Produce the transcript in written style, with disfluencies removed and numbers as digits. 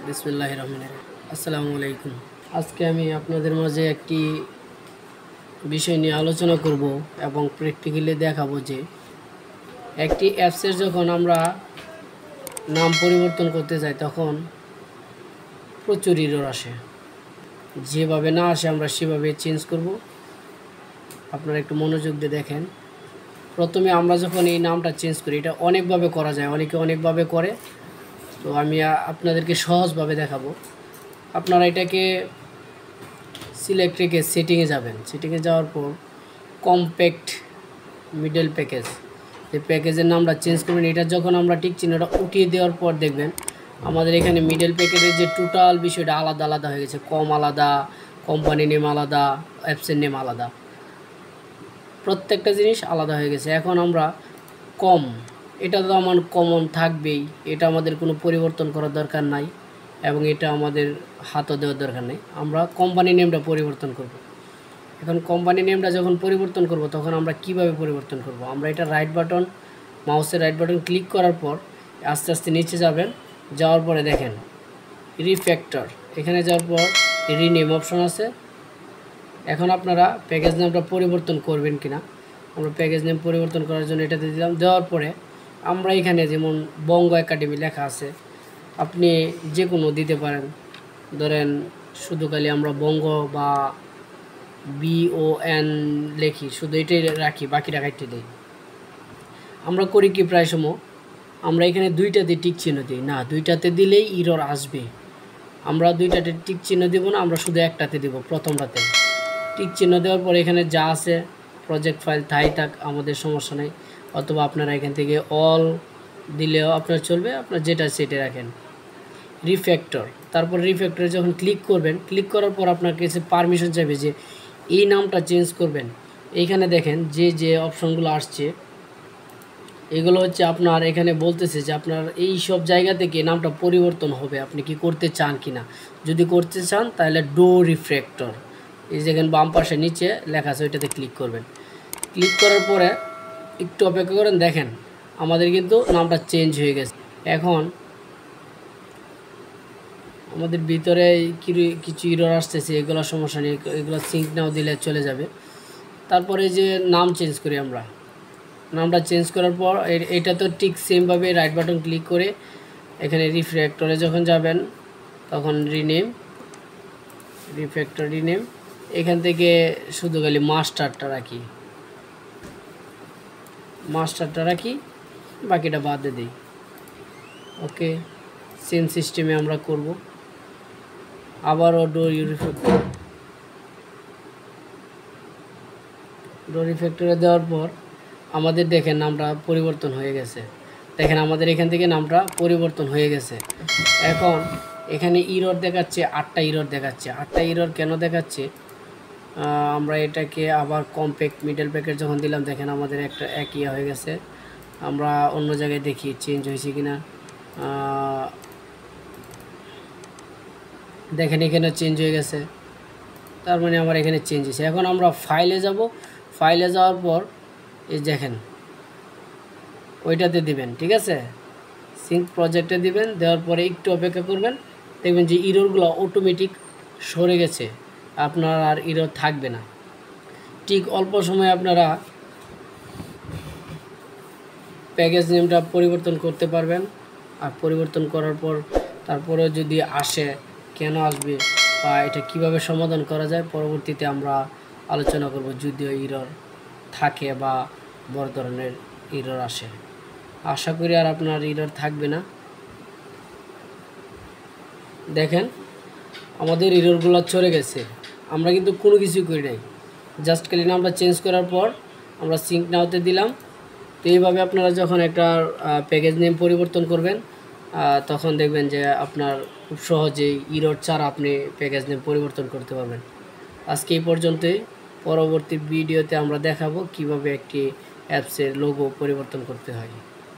বিসমিল্লাহির রহমানির রহিম। আসসালামু আলাইকুম। আজকে আমি আপনাদের মাঝে একটি বিষয় নিয়ে আলোচনা করব এবং প্র্যাকটিক্যালি দেখাবো যে একটি অ্যাপসের যখন আমরা নাম পরিবর্তন করতে যাই তখন প্রচুর এরর আসে। যেভাবে না আসে আমরা সেভাবে চেঞ্জ করব। আপনারা একটু মনোযোগ দিয়ে দেখেন। প্রথমে আমরা যখন এই নামটা চেঞ্জ করি, এটা অনেকভাবে করা যায়, অনেকে অনেকভাবে করে। তো আমি আপনাদেরকে সহজভাবে দেখাবো। আপনারা এটাকে সিলেক্ট রেখে সেটিংয়ে যাবেন। সেটিংয়ে যাওয়ার পর কম্প্যাক্ট মিডল প্যাকেজ, এই প্যাকেজের নামটা চেঞ্জ করবেন। এটা যখন আমরা টিক চিহ্নটা উঠিয়ে দেওয়ার পর দেখবেন আমাদের এখানে মিডল প্যাকেজের যে টোটাল বিষয়টা আলাদা আলাদা হয়ে গেছে। কম আলাদা, কোম্পানি নেম আলাদা, অ্যাপসের নেম আলাদা, প্রত্যেকটা জিনিস আলাদা হয়ে গেছে। এখন আমরা কম, এটা তো আমার কমন থাকবেই, এটা আমাদের কোনো পরিবর্তন করার দরকার নাই এবং এটা আমাদের হাতও দেওয়ার দরকার নেই। আমরা কোম্পানি নেমটা পরিবর্তন করব। এখন কোম্পানি নেমটা যখন পরিবর্তন করব তখন আমরা কিভাবে পরিবর্তন করব? আমরা এটা রাইট বাটন, মাউসের রাইট বাটন ক্লিক করার পর আস্তে আস্তে নিচে যাবেন। যাওয়ার পরে দেখেন রিফ্যাক্টর, এখানে যাওয়ার পর রিনেম অপশন আছে। এখন আপনারা প্যাকেজ নামটা পরিবর্তন করবেন কিনা, আমরা প্যাকেজ নেম পরিবর্তন করার জন্য এটাতে দিলাম। দেওয়ার পরে আমরা এখানে যেমন বঙ্গ একাডেমি লেখা আছে, আপনি যে কোনো দিতে পারেন। ধরেন শুধু খালি আমরা বঙ্গ বা BON লেখি, শুধু এটাই রাখি, বাকিটা কাটতে দিই। আমরা করি কি প্রায় সময় আমরা এখানে দুইটাতে টিক চিহ্ন দিই না, দুইটাতে দিলেই ইরর আসবে। আমরা দুইটাতে টিক চিহ্ন দিব না, আমরা শুধু একটাতে দিব, প্রথমটাতে টিক চিহ্ন দেওয়ার পর এখানে যা আছে প্রজেক্ট ফাইল তাই থাক, আমাদের সমস্যা নেই। অথবা আপনারা এখান থেকে অল দিলেও আপনার চলবে, আপনার যেটা সেটা রাখেন। রিফ্যাক্টর, তারপর রিফ্যাক্টরে যখন ক্লিক করবেন, ক্লিক করার পর আপনার কাছে পারমিশন চাইবে যে এই নামটা চেঞ্জ করবেন। এইখানে দেখেন যে যে অপশনগুলো আসছে এগুলো হচ্ছে আপনার এখানে বলতেছে যে আপনার এই সব জায়গা থেকে নামটা পরিবর্তন হবে, আপনি কি করতে চান কি না। যদি করতে চান তাহলে ডো রিফ্যাক্টর, এই যেখানে বাম পাশে নিচে লেখা আছে ওইটাতে ক্লিক করবেন। ক্লিক করার পরে একটু অপেক্ষা করেন, দেখেন আমাদের কিন্তু নামটা চেঞ্জ হয়ে গেছে। এখন আমাদের ভিতরে কিছু ইরর আসতেছে, এগুলো সমস্যা নেই, এগুলো সিঙ্ক নাও দিলে চলে যাবে। তারপরে যে নাম চেঞ্জ করি আমরা, নামটা চেঞ্জ করার পর এটা তো ঠিক সেমভাবে রাইট বাটন ক্লিক করে এখানে রিফ্যাক্টরে যখন যাবেন তখন রিফ্যাক্টর রিনেম, এখান থেকে শুধু খালি মাস্টারটা রাখি, বাকিটা বাদে দিই। ওকে, সেম সিস্টেমে আমরা করব। আবারও ডো রিফ্যাক্টরে দেওয়ার পর আমাদের দেখেন নামটা পরিবর্তন হয়ে গেছে। দেখেন আমাদের এখান থেকে নামটা পরিবর্তন হয়ে গেছে। এখন এখানে ইরর দেখাচ্ছে, 8টা ইরর দেখাচ্ছে। 8টা ইরর কেন দেখাচ্ছে? আমরা এটাকে আবার কম্প্যাক্ট মিডল প্যাকেজ যখন দিলাম, দেখেন আমাদের একটা একই হয়ে গেছে। আমরা অন্য জায়গায় দেখি চেঞ্জ হয়েছে কিনা। দেখেন এখানে চেঞ্জ হয়ে গেছে, তার মানে আমার এখানে চেঞ্জ হয়েছে। এখন আমরা ফাইলে যাব, ফাইলে যাওয়ার পর এই দেখেন ওইটাতে দিবেন, ঠিক আছে, সিঙ্ক প্রজেক্টে দিবেন। দেওয়ার পরে একটু অপেক্ষা করবেন, দেখবেন যে ইররগুলো অটোমেটিক সরে গেছে, আপনার আর ইরর থাকবে না। ঠিক অল্প সময়ে আপনারা প্যাকেজ নেমটা পরিবর্তন করতে পারবেন। আর পরিবর্তন করার পর তারপরে যদি আসে, কেন আসবে বা এটা কিভাবে সমাধান করা যায় পরবর্তীতে আমরা আলোচনা করব, যদিও ইরর থাকে বা বড় ধরনের ইরর আসে। আশা করি আর আপনার ইরর থাকবে না। দেখেন আমাদের ইররগুলো চলে গেছে, আমরা কিন্তু কোনো কিছুই করি নাই, জাস্ট খালি নামটা চেঞ্জ করার পর আমরা সিঙ্ক নাওতে দিলাম। তো এইভাবে আপনারা যখন একটা প্যাকেজ নেম পরিবর্তন করবেন তখন দেখবেন যে আপনার খুব সহজেই ইরর ছাড়া আপনি প্যাকেজ নেম পরিবর্তন করতে পারবেন। আজকে এই পর্যন্তই, পরবর্তী ভিডিওতে আমরা দেখাবো কিভাবে একটি অ্যাপসের লোগো পরিবর্তন করতে হয়।